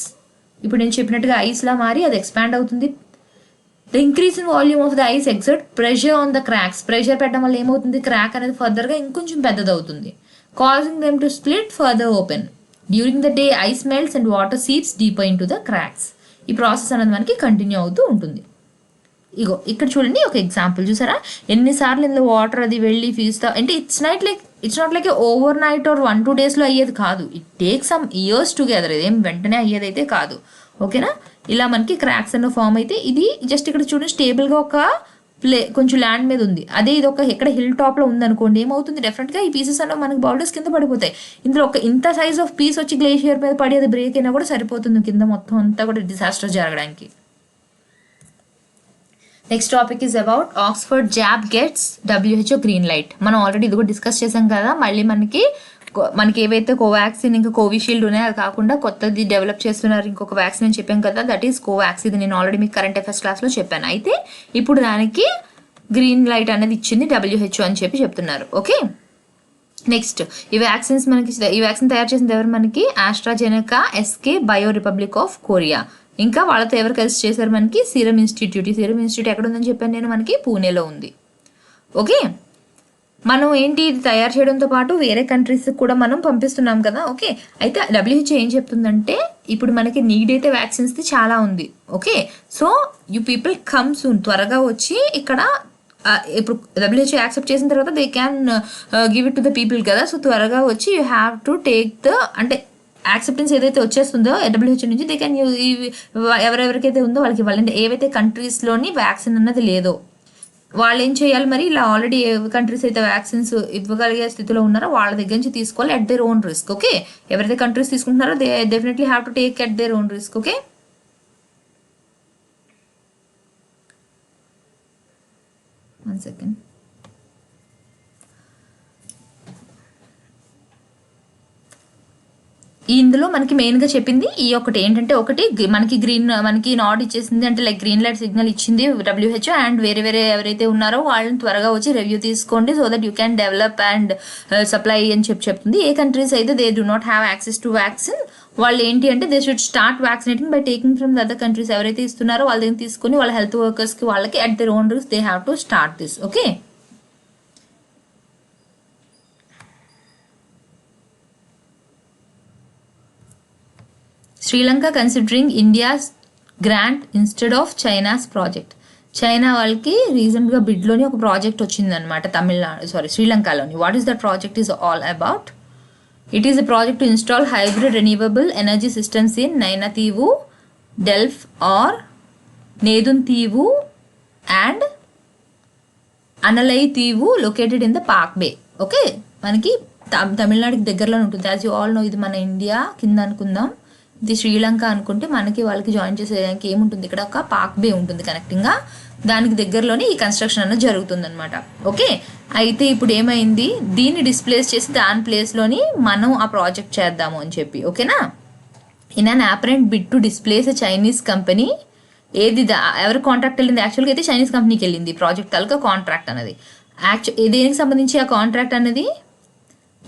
ఇప్పుడు నేను చెప్పినట్టుగా ఐస్లా మారి అది expand అవుతుంది. The increase in volume of the ice exert pressure on the cracks. Pressure పెట్టడం వల్ల ఏమవుతుంది, crack అనేది ఫర్దర్గా ఇంకొంచెం పెద్దదవుతుంది, causing them to split further open. During the day, ice melts and water seeps deeper into the cracks. ఈ process అనేది మనకి కంటిన్యూ అవుతూ ఉంటుంది. ఇగో ఇక్కడ చూడండి ఒక ఎగ్జాంపుల్ చూసారా, ఎన్నిసార్లు ఇందులో వాటర్ అది వెళ్ళి ఫీజుతా అంటే it's not like over night are 1-2 డేస్లో అయ్యేది కాదు. It take some years together, ఇదేం వెంటనే అయ్యేదైతే కాదు. ఓకేనా, ఇలా మనకి క్రాక్స్ అన్న ఫామ్ అయితే ఇది జస్ట్ ఇక్కడ చూడండి స్టేబుల్గా ఒక కొంచెం ల్యాండ్ మీద ఉంది. అదే ఇది ఒక ఎక్కడ హిల్ టాప్లో ఉందనుకోండి, ఏమవుతుంది డెఫినెట్గా ఈ పీసెస్ అన్న మనకి బౌల్డర్స్ కింద పడిపోతాయి. ఇందులో ఒక ఇంత సైజ్ ఆఫ్ పీస్ వచ్చి గ్లేషియర్ మీద పడి అది బ్రేక్ అయినా కూడా సరిపోతుంది కింద మొత్తం అంతా కూడా డిజాస్టర్ జరగడానికి. Next topic is about Oxford job gets WHO green light. మనం ఆల్రెడీ ఇది కూడా డిస్కస్ చేసాం కదా. మళ్ళీ మనకి ఏవైతే కోవాక్సిన్ ఇంకా కోవిషీల్డ్ ఉన్నాయో అది కాకుండా కొత్తది డెవలప్ చేస్తున్నారు ఇంకొక వ్యాక్సిన్ అని చెప్పాం కదా, దట్ ఈస్ కోవాక్సిన్. ఇది నేను ఆల్రెడీ మీకు కరెంట్ అఫైర్స్ క్లాస్లో చెప్పాను. అయితే ఇప్పుడు దానికి గ్రీన్ లైట్ అనేది ఇచ్చింది WHO అని చెప్తున్నారు. ఓకే, నెక్స్ట్ ఈ వ్యాక్సిన్ తయారు చేసింది ఎవరు మనకి, AstraZeneca, SK bio republic of Korea. ఇంకా వాళ్ళతో ఎవరు కలిసి చేశారు మనకి, సీరం ఇన్స్టిట్యూట్. ఈ సీరం ఇన్స్టిట్యూట్ ఎక్కడ ఉందని చెప్పాను నేను, మనకి పూణేలో ఉంది. ఓకే, మనం ఏంటి ఇది తయారు చేయడంతో పాటు వేరే కంట్రీస్ కూడా మనం పంపిస్తున్నాం కదా. ఓకే, అయితే WHO ఏం చెప్తుందంటే ఇప్పుడు మనకి నీడ్ అయితే వ్యాక్సిన్స్ది చాలా ఉంది. Okay, so you people come soon, త్వరగా వచ్చి ఇక్కడ ఇప్పుడు WHO యాక్సెప్ట్ చేసిన తర్వాత they can give it to the people కదా. సో త్వరగా వచ్చి you have to take the అంటే యాక్సెప్టెన్స్ ఏదైతే వచ్చేస్తుందో WHO నుంచి దే క్యాన్ ఎవరెవరికైతే ఉందో వాళ్ళకి ఇవ్వాలంటే ఏవైతే కంట్రీస్లోని వ్యాక్సిన్ అన్నది లేదో వాళ్ళు ఏం చేయాలి మరి, ఇలా ఆల్రెడీ ఏ కంట్రీస్ అయితే వ్యాక్సిన్స్ ఇవ్వగలిగే స్థితిలో ఉన్నారో వాళ్ళ దగ్గర నుంచి తీసుకోవాలి at their own risk. Okay, ఎవరైతే కంట్రీస్ తీసుకుంటున్నారో they definitely have to take at their own risk. Okay, one second. ఇందులో మనకి మెయిన్గా చెప్పింది ఈ ఒకటి ఏంటంటే, ఒకటి మనకి నాడ్ ఇచ్చేసింది అంటే లైక్ గ్రీన్ లైట్ సిగ్నల్ ఇచ్చింది WHO. అండ్ వేరే ఎవరైతే ఉన్నారో వాళ్ళని త్వరగా వచ్చి రివ్యూ తీసుకోండి so that you can develop and supply అని చెప్తుంది. ఏ కంట్రీస్ అయితే they do not have access to vaccine వాళ్ళు ఏంటి అంటే they should start vaccinating by taking from the other countries. ఎవరైతే ఇస్తున్నారో వాళ్ళ దగ్గర తీసుకొని వాళ్ళ హెల్త్ వర్కర్స్కి వాళ్ళకి at their own risk they have to start this. Okay, Sri Lanka considering India's grant instead of China's project. China వాళ్ళకి రీసెంట్గా బిడ్లోని ఒక ప్రాజెక్ట్ వచ్చిందనమాట శ్రీలంకలోని. What is that project is all about? It is a project to install hybrid renewable energy systems in Nainativu, Delft or Neduntheevu and Analaitivu located in the Palk Bay. Okay, మనకి తమిళనాడుకి దగ్గరలో ఉంటుంది. యాజ్ యూ ఆల్ నో ఇది మన India కింద అనుకుందాం, ఇది శ్రీలంక అనుకుంటే మనకి వాళ్ళకి జాయిన్ చేసేదానికి ఏముంటుంది, ఇక్కడ ఒక పాక్ బే ఉంటుంది కనెక్టింగ్గా, దానికి దగ్గరలోనే ఈ కన్స్ట్రక్షన్ అనేది జరుగుతుంది అనమాట. ఓకే, అయితే ఇప్పుడు ఏమైంది, దీన్ని డిస్ప్లేస్ చేసి దాని ప్లేస్లోని మనం ఆ ప్రాజెక్ట్ చేద్దాము అని చెప్పి. ఓకేనా, in an apparent bid to displace a Chinese company. ఎవరు కాంట్రాక్ట్ వెళ్ళింది, యాక్చువల్గా అయితే చైనీస్ కంపెనీకి వెళ్ళింది ప్రాజెక్ట్ తాలూకా కాంట్రాక్ట్ అనేది. దేనికి సంబంధించి ఆ కాంట్రాక్ట్ అనేది,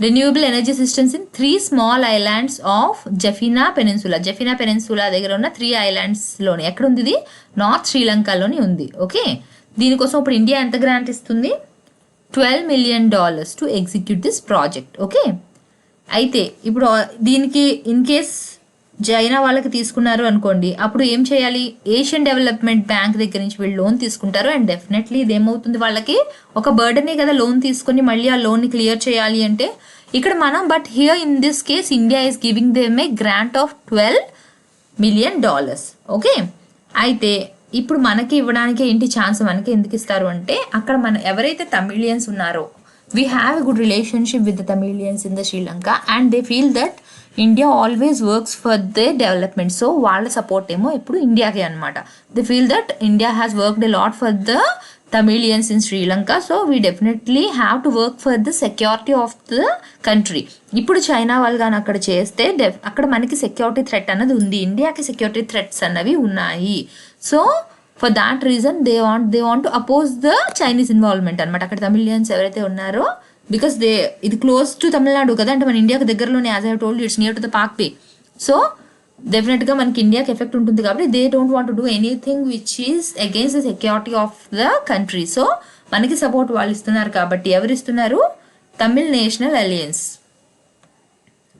renewable energy systems in 3 small islands of Jaffna peninsula దగ్గర ఉన్న 3 ఐలాండ్స్లోని ఎక్కడ ఉంది ఇది, నార్త్ శ్రీలంకలోని ఉంది. ఓకే, దీనికోసం ఇప్పుడు ఇండియా ఎంత గ్రాంట్ ఇస్తుంది, $12 million to execute this project. Okay, అయితే ఇప్పుడు దీనికి ఇన్ కేస్ చైనా వాళ్ళకి తీసుకున్నారు అనుకోండి, అప్పుడు ఏం చేయాలి, ఏషియన్ డెవలప్మెంట్ బ్యాంక్ దగ్గర నుంచి వీళ్ళు లోన్ తీసుకుంటారు. అండ్ డెఫినెట్లీ ఇది ఏమవుతుంది, వాళ్ళకి ఒక బర్డనే కదా లోన్ తీసుకొని మళ్ళీ ఆ లోన్ని క్లియర్ చేయాలి అంటే ఇక్కడ మనం. But here in this case India is giving them A grant of $12 million. Okay, అయితే ఇప్పుడు మనకి ఇవ్వడానికి ఏంటి ఛాన్స్, మనకి ఎందుకు ఇస్తారు అంటే అక్కడ ఎవరైతే తమిళియన్స్ ఉన్నారో we have a good relationship with the Tamilians in the Sri Lanka and they feel that India always works for their development. So వాళ్ళ సపోర్ట్ ఏమో ఇప్పుడు ఇండియాకే అనమాట. They feel that India has worked a lot for the Tamilians in Sri Lanka, so we definitely have to work for the security of the country. ఇప్పుడు China వాళ్ళు కానీ అక్కడ చేస్తే అక్కడ మనకి సెక్యూరిటీ థ్రెట్ అన్నది ఉంది, ఇండియాకి సెక్యూరిటీ థ్రెట్స్ అన్నవి ఉన్నాయి. So for that reason they want to oppose the Chinese involvement అనమాట అక్కడ తమిళియన్స్ ఎవరైతే ఉన్నారో. బికాస్ ఇది క్లోజ్ టు తమిళనాడు కదా, అంటే మన ఇండియాకి దగ్గరలోనే, as I have told you it's near to the Palk Bay. So డెఫినెట్గా మనకి ఇండియాకి ఎఫెక్ట్ ఉంటుంది కాబట్టి they don't want to do anything which is against the security of the country. So మనకి సపోర్ట్ వాళ్ళు ఇస్తున్నారు కాబట్టి ఎవరు ఇస్తున్నారు? Tamil National Alliance.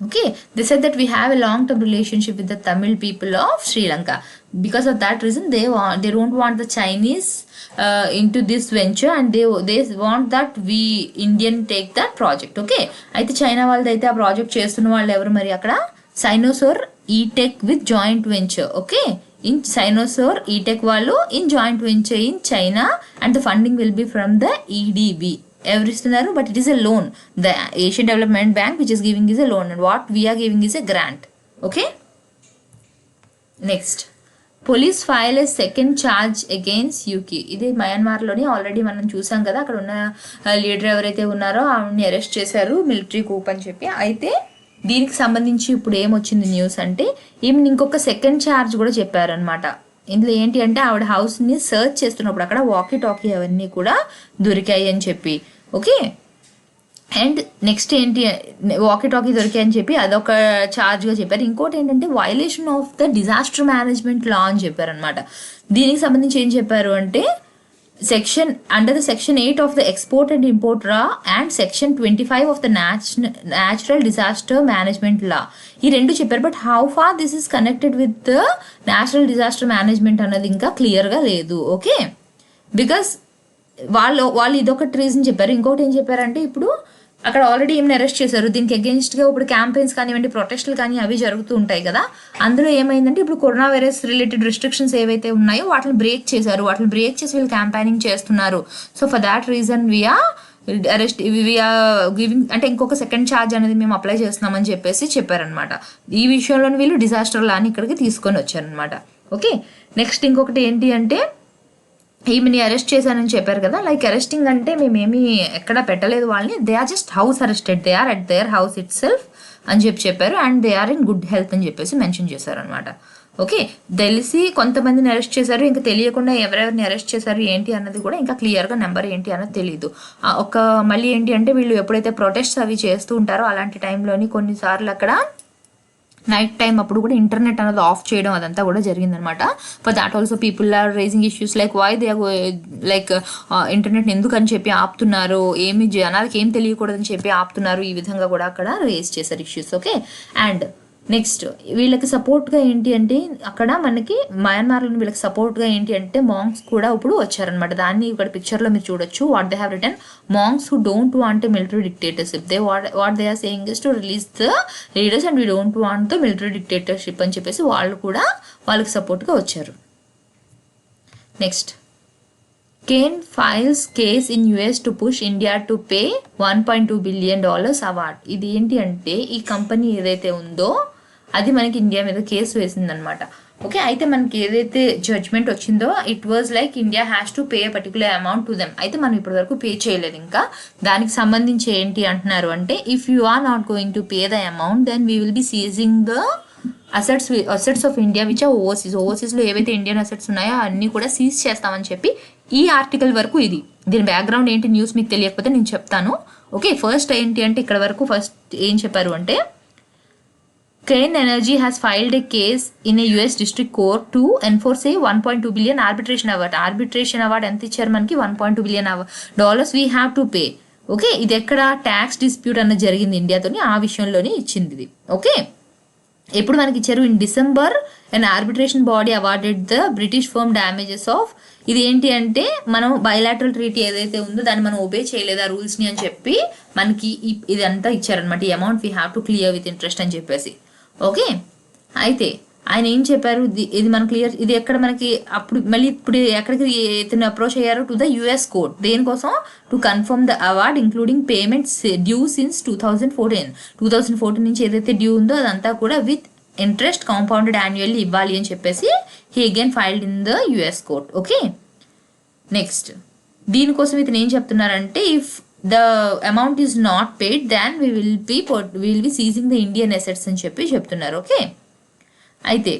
Okay, they said that we have a long-term relationship with the Tamil people of Sri Lanka. Because of that reason, they don't want the Chinese into this venture, and they want that we Indian take that project. Okay, అయితే China వాళ్ళది అయితే ఆ project చేస్తున్న వాళ్ళు ఎవరు మరి అక్కడ? Sinosoar Etech with joint venture. Okay, in Sinosoar Etech వాళ్ళు in joint venture in China, and the funding will be from the ADB. ఎవరు ఇస్తున్నారు? But it is a loan. The Asian Development Bank which is giving is a loan, and what we're giving is a grant. Okay, next, police file a second charge against UK. ఇది మయన్మార్లోని already మనం చూసాం కదా, అక్కడ ఉన్న leader ఎవరైతే ఉన్నారో ఆవిడని arrest చేశారు, మిలిటరీ కూప్ అని చెప్పి. అయితే దీనికి సంబంధించి ఇప్పుడు ఏమొచ్చింది న్యూస్ అంటే, ఈమెను ఇంకొక సెకండ్ ఛార్జ్ కూడా చెప్పారనమాట. ఇందులో ఏంటి అంటే ఆవిడ హౌస్ని సర్చ్ చేస్తున్నప్పుడు అక్కడ వాకీ టాకీ అవన్నీ కూడా దొరికాయి అని చెప్పి. ఓకే, అండ్ నెక్స్ట్ ఏంటి, వాకీ టాకీ దొరికాయి అని చెప్పి అదొక ఛార్జ్గా చెప్పారు. ఇంకోటి ఏంటంటే violation of the disaster management లా అని చెప్పారనమాట. దీనికి సంబంధించి ఏం చెప్పారు అంటే, under the section 8 of the export and import law and section 25 of the natural disaster management law. ఈ రెండు చెప్పారు. But how far this is connected with the natural disaster management అన్నది ఇంకా క్లియర్గా లేదు. ఓకే, బికాస్ వాళ్ళు ఇదొకటి రీజన్ చెప్పారు. ఇంకొకటి ఏం చెప్పారంటే, ఇప్పుడు అక్కడ ఆల్రెడీ ఏమైనా అరెస్ట్ చేశారు, దీనికి అగేన్స్ట్గా ఇప్పుడు క్యాంపెయిన్స్ కానివ్వండి, ప్రొటెస్టులు కానీ అవి జరుగుతూ ఉంటాయి కదా. అందులో ఏమైందంటే ఇప్పుడు కరోనా వైరస్ రిలేటెడ్ రిస్ట్రిక్షన్స్ ఏవైతే ఉన్నాయో వాటిని బ్రేక్ చేశారు. వాటిని బ్రేక్ చేసి వీళ్ళు క్యాంపెయినింగ్ చేస్తున్నారు. So for that reason we are giving, అంటే ఇంకొక సెకండ్ ఛార్జ్ అనేది మేము అప్లై చేస్తున్నామని చెప్పేసి చెప్పారనమాట. ఈ విషయంలో వీళ్ళు డిజాస్టర్ లాని ఇక్కడికి తీసుకొని వచ్చారనమాట. ఓకే, నెక్స్ట్ ఇంకొకటి ఏంటి అంటే, ఈమెని అరెస్ట్ చేశానని చెప్పారు కదా, లైక్ అరెస్టింగ్ అంటే మేమేమి ఎక్కడ పెట్టలేదు వాళ్ళని, they are just house arrested, they are at their house itself అని చెప్పారు, and they are in good health అని చెప్పేసి మెన్షన్ చేశారు అనమాట. ఓకే, తెలిసి కొంతమందిని అరెస్ట్ చేశారు, ఇంకా తెలియకుండా ఎవరెవరిని అరెస్ట్ చేశారు ఏంటి అన్నది కూడా ఇంకా క్లియర్గా నెంబర్ ఏంటి అన్నది తెలియదు. మళ్ళీ ఏంటి అంటే, వీళ్ళు ఎప్పుడైతే ప్రొటెస్ట్ అవి చేస్తూ ఉంటారో అలాంటి టైంలోని కొన్నిసార్లు అక్కడ నైట్ టైం అప్పుడు కూడా ఇంటర్నెట్ అనేది ఆఫ్ చేయడం అదంతా కూడా జరిగిందనమాట. For that also people are raising issues like why they like internet ఎందుకు అని చెప్పి ఆపుతున్నారు, ఏమి జనాలకి ఏం తెలియకూడదని చెప్పి ఆపుతున్నారు, ఈ విధంగా కూడా అక్కడ రేజ్ చేశారు ఇష్యూస్. ఓకే, అండ్ నెక్స్ట్ వీళ్ళకి సపోర్ట్గా ఏంటి అంటే, అక్కడ మనకి మయన్మార్లో వీళ్ళకి సపోర్ట్గా ఏంటి అంటే మాంగ్స్ కూడా ఇప్పుడు వచ్చారనమాట. దాన్ని ఇక్కడ పిక్చర్లో మీరు చూడొచ్చు. What they have return, monks who don't want a military dictatorship, what they are saying is to release the leaders and we don't want the military dictatorship అని చెప్పేసి వాళ్ళు కూడా వాళ్ళకి సపోర్ట్గా వచ్చారు. Next, Cairn files case in US to push India to pay $1.2 billion award. ఇది ఏంటి అంటే, ఈ కంపెనీ ఏదైతే ఉందో అది మనకి ఇండియా మీద కేసు వేసిందనమాట. ఓకే, అయితే మనకి ఏదైతే జడ్జ్మెంట్ వచ్చిందో it was like India has to pay particular amount to them. అయితే మనం ఇప్పటి వరకు పే చేయలేదు. ఇంకా దానికి సంబంధించి ఏంటి అంటున్నారు అంటే, if you are not going to pay the amount then we will be seizing the assets of India which are ఓవర్సీస్లో ఏవైతే ఇండియన్ అసెట్స్ ఉన్నాయో అన్నీ కూడా సీజ్ చేస్తామని చెప్పి ఈ ఆర్టికల్ వరకు ఇది. దీని బ్యాక్గ్రౌండ్ ఏంటి న్యూస్ మీకు తెలియకపోతే నేను చెప్తాను. ఓకే, ఫస్ట్ ఏంటి అంటే, ఇక్కడ వరకు ఫస్ట్ ఏం చెప్పారు అంటే, Cairn Energy has filed a case in a US district court to enforce a $1.2 billion arbitration award. Arbitration award ఎంత ఇచ్చారు మనకి? $1.2 billion we have to pay. Okay, ఇది ఎక్కడ ట్యాక్స్ డిస్ప్యూట్ అన్నది జరిగింది ఇండియాతోని, ఆ విషయంలోనే ఇచ్చింది ఇది. ఓకే, ఎప్పుడు మనకి ఇచ్చారు? In December an arbitration body awarded the British firm damages of, ఇది ఏంటి అంటే, మనం బయలాటరల్ ట్రీటీ ఏదైతే ఉందో దాన్ని మనం ఒబే చేయలేదు ఆ రూల్స్ని అని చెప్పి మనకి ఇదంతా ఇచ్చారనమాట. ఈ amount we have to clear with interest అని చెప్పేసి. ఓకే, అయితే ఆయన ఏం చెప్పారు, ఇది మనం క్లియర్, ఇది ఎక్కడ మనకి అప్పుడు మళ్ళీ ఇప్పుడు ఎక్కడికి ఇతను అప్రోచ్ అయ్యారు? To the US court. దేనికోసం? To confirm the award including payments due since 2014 నుంచి ఏదైతే డ్యూ ఉందో అదంతా కూడా విత్ ఇంట్రెస్ట్ కాంపౌండెడ్ యాన్యువల్లీ ఇవ్వాలి అని చెప్పేసి he again filed in the US court. Okay, next దీనికోసం ఇతను ఏం చెప్తున్నారంటే, if the amount is not paid then we will be seizing the Indian assets అని చెప్పి చెప్తున్నారు. ఓకే, అయితే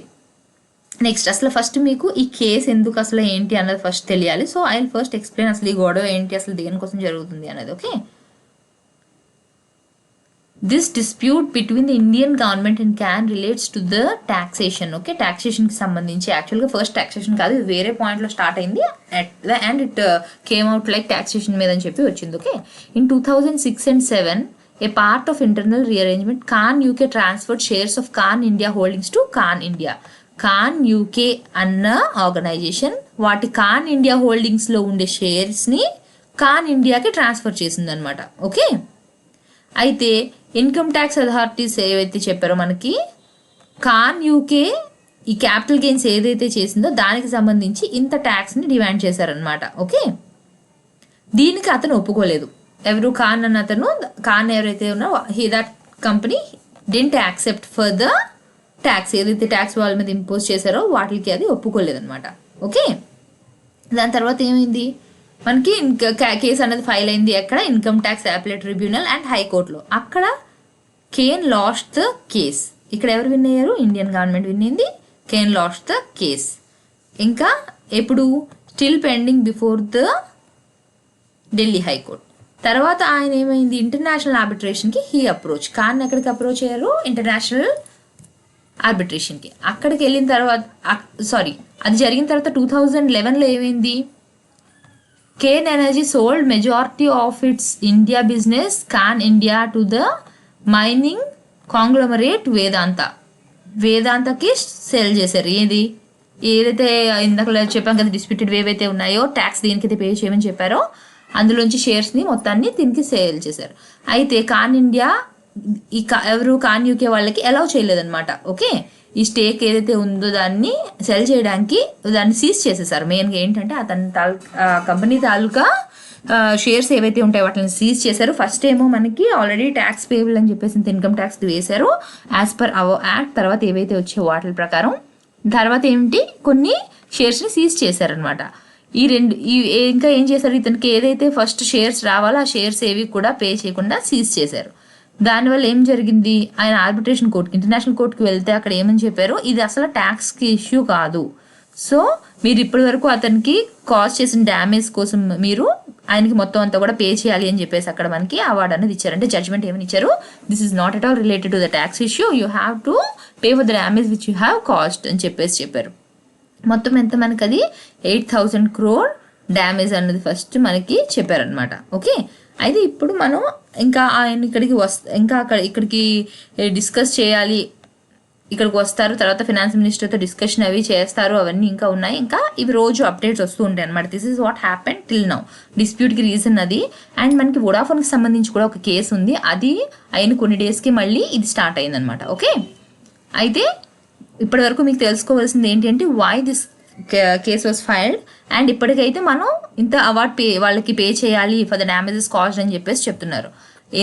నెక్స్ట్ అసలు ఫస్ట్ మీకు ఈ కేసు ఎందుకు అసలు ఏంటి అన్నది ఫస్ట్ తెలియాలి. So I will first explain అసలు ఈ గొడవ ఏంటి, అసలు దేనికోసం జరుగుతుంది అన్నది. Okay, this dispute between the Indian government and Cairn relates to the taxation. Okay, టాక్సేషన్కి సంబంధించి యాక్చువల్గా ఫస్ట్ టాక్సేషన్ కాదు, ఇది వేరే పాయింట్లో స్టార్ట్ అయింది and it came out like taxation మీద అని చెప్పి వచ్చింది. Okay, in 2006 and 2007 a part of internal rearrangement Cairn UK transferred shares of Cairn India Holdings to Cairn India. Cairn UK అన్న ఆర్గనైజేషన్ వాటి కాన్ ఇండియా హోల్డింగ్స్లో ఉండే షేర్స్ని కాన్ ఇండియాకి transfer చేసింది అనమాట. ఓకే, అయితే ఇన్కమ్ ట్యాక్స్ అథారిటీస్ ఏవైతే చెప్పారో మనకి కాన్ యూకే ఈ క్యాపిటల్ గెయిన్స్ ఏదైతే చేసిందో దానికి సంబంధించి ఇంత ట్యాక్స్ని డిమాండ్ చేశారనమాట. ఓకే, దీనికి అతను ఒప్పుకోలేదు. ఎవరు ఖాన్ అన్న అతను, ఖాన్ ఎవరైతే ఉన్నారో that company didn't accept for the tax, ఏదైతే ట్యాక్స్ వాళ్ళ మీద ఇంపోజ్ చేశారో వాటికి అది ఒప్పుకోలేదన్నమాట. ఓకే, దాని తర్వాత ఏమైంది మనకి కేసు అనేది ఫైల్ అయింది ఎక్కడ, income tax appellate tribunal and హైకోర్టులో. అక్కడ కేన్ లాస్ట్ ద కేస్. ఇక్కడ ఎవరు విన్ అయ్యారు, ఇండియన్ గవర్నమెంట్ విన్ అయింది, కేన్ లాస్ట్ ద కేస్. ఇంకా ఎప్పుడు still pending before the Delhi high court. తర్వాత ఆయన ఏమైంది, ఇంటర్నేషనల్ ఆర్బిట్రేషన్కి హీ అప్రోచ్. ఖాన్ ఎక్కడికి అప్రోచ్ అయ్యారు, ఇంటర్నేషనల్ ఆర్బిట్రేషన్కి. అక్కడికి వెళ్ళిన తర్వాత అది జరిగిన తర్వాత 2011లో ఏమైంది, Cairn energy sold majority of its India business Cairn India to the mining conglomerate వేదాంతకి సేల్ చేశారు. ఏదైతే ఇందాక చెప్పాం కదా, డిస్ప్యూటెడ్ ఏవైతే ఉన్నాయో ట్యాక్స్ దీనికైతే పే చేయమని చెప్పారో అందులోంచి షేర్స్ని మొత్తాన్ని దీనికి సేల్ చేశారు. అయితే కాన్ ఇండియా ఎవరు కాన్ యూకే వాళ్ళకి అలౌ చేయలేదన్నమాట. ఓకే, ఈ స్టేక్ ఏదైతే ఉందో దాన్ని సెల్ చేయడానికి దాన్ని సీజ్ చేసేసారు. మెయిన్గా ఏంటంటే అతని కంపెనీ తాలూకా షేర్స్ ఏవైతే ఉంటాయో వాటిని సీజ్ చేశారు. ఫస్ట్ ఏమో మనకి ఆల్రెడీ ట్యాక్స్ పేబుల్ అని చెప్పేసి ఇన్కమ్ ట్యాక్స్ వేశారు యాజ్ పర్ అవర్ యాక్ట్. తర్వాత ఏవైతే వచ్చాయో వాటి ప్రకారం తర్వాత ఏమిటి కొన్ని షేర్స్ని సీజ్ చేశారనమాట. ఇంకా ఏం చేశారు, ఇతనికి ఏదైతే ఫస్ట్ షేర్స్ రావాలో ఆ షేర్స్ ఏవి కూడా పే చేయకుండా సీజ్ చేశారు. దానివల్ల ఏం జరిగింది, ఆయన ఆర్బిట్రేషన్ కోర్టుకి, ఇంటర్నేషనల్ కోర్టుకి వెళ్తే అక్కడ ఏమని చెప్పారు, ఇది అసలు ట్యాక్స్కి ఇష్యూ కాదు, సో మీరు ఇప్పటి వరకు అతనికి కాజ్ చేసిన డ్యామేజ్ కోసం మీరు ఆయనకి మొత్తం అంతా కూడా పే చేయాలి అని చెప్పేసి అక్కడ మనకి అవార్డు అనేది ఇచ్చారు. అంటే జడ్జ్మెంట్ ఏమని ఇచ్చారు, this is not at all related to the tax issue, you have to pay for the damage which you have cost అని చెప్పేసి చెప్పారు. మొత్తం ఎంత మనకి అది 8,000 crore డ్యామేజ్ అన్నది ఫస్ట్ మనకి చెప్పారనమాట. ఓకే, అయితే ఇప్పుడు మనం ఇంకా ఆయన ఇక్కడికి డిస్కస్ చేయాలి, ఇక్కడికి వస్తారు, తర్వాత ఫినాన్స్ మినిస్టర్తో డిస్కషన్ అవి చేస్తారు, అవన్నీ ఇంకా ఉన్నాయి. ఇంకా ఇవి రోజు అప్డేట్స్ వస్తూ ఉంటాయి అనమాట. This is what happen till now. డిస్ప్యూట్కి రీజన్ అది. అండ్ మనకి వోడాఫోన్కి సంబంధించి కూడా ఒక కేసు ఉంది, అది అయిన కొన్ని డేస్కి మళ్ళీ ఇది స్టార్ట్ అయిందనమాట. ఓకే, అయితే ఇప్పటి వరకు మీకు తెలుసుకోవాల్సింది ఏంటంటే why this case was filed, and ఇప్పటికైతే మనం ఇంత అవార్డ్ వాళ్ళకి పే చేయాలి ఫర్ ద డ్యామేజెస్ కాస్ట్ అని చెప్పేసి చెప్తున్నారు.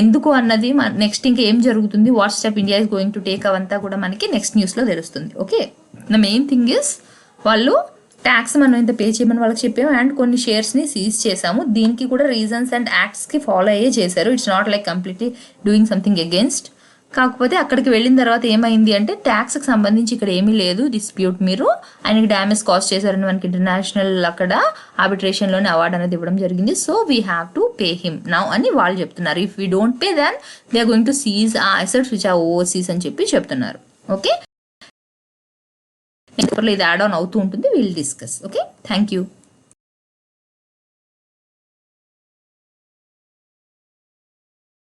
ఎందుకు అన్నది నెక్స్ట్ ఇంకా ఏం జరుగుతుంది, what step India is going to take అవంతా కూడా మనకి నెక్స్ట్ న్యూస్లో తెలుస్తుంది. Okay, the main thing is వాళ్ళు ట్యాక్స్ మనం ఇంత పే చేయమని వాళ్ళకి చెప్పాము అండ్ కొన్ని షేర్స్ని సీజ్ చేసాము. దీనికి కూడా రీజన్స్ అండ్ యాక్ట్స్కి ఫాలో అయ్యే చేశారు. It's not like completely doing something against. కాకపోతే అక్కడికి వెళ్ళిన తర్వాత ఏమైంది అంటే ట్యాక్స్కి సంబంధించి ఇక్కడ ఏమీ లేదు డిస్ప్యూట్, మీరు ఆయనకి డ్యామేజ్ కాస్ట్ చేశారని మనకి ఇంటర్నేషనల్ అక్కడ ఆర్బిట్రేషన్లోనే అవార్డు అనేది ఇవ్వడం జరిగింది. So we have to pay him now అని వాళ్ళు చెప్తున్నారు. If we don't pay then they are going to seize ఆ అసెట్స్ విచ్ ఆర్ ఓవర్సీస్ అని చెప్పి చెప్తున్నారు. ఓకే, ఇది యాడ్ ఆన్ అవుతూ ఉంటుంది, will discuss. Okay, thank you.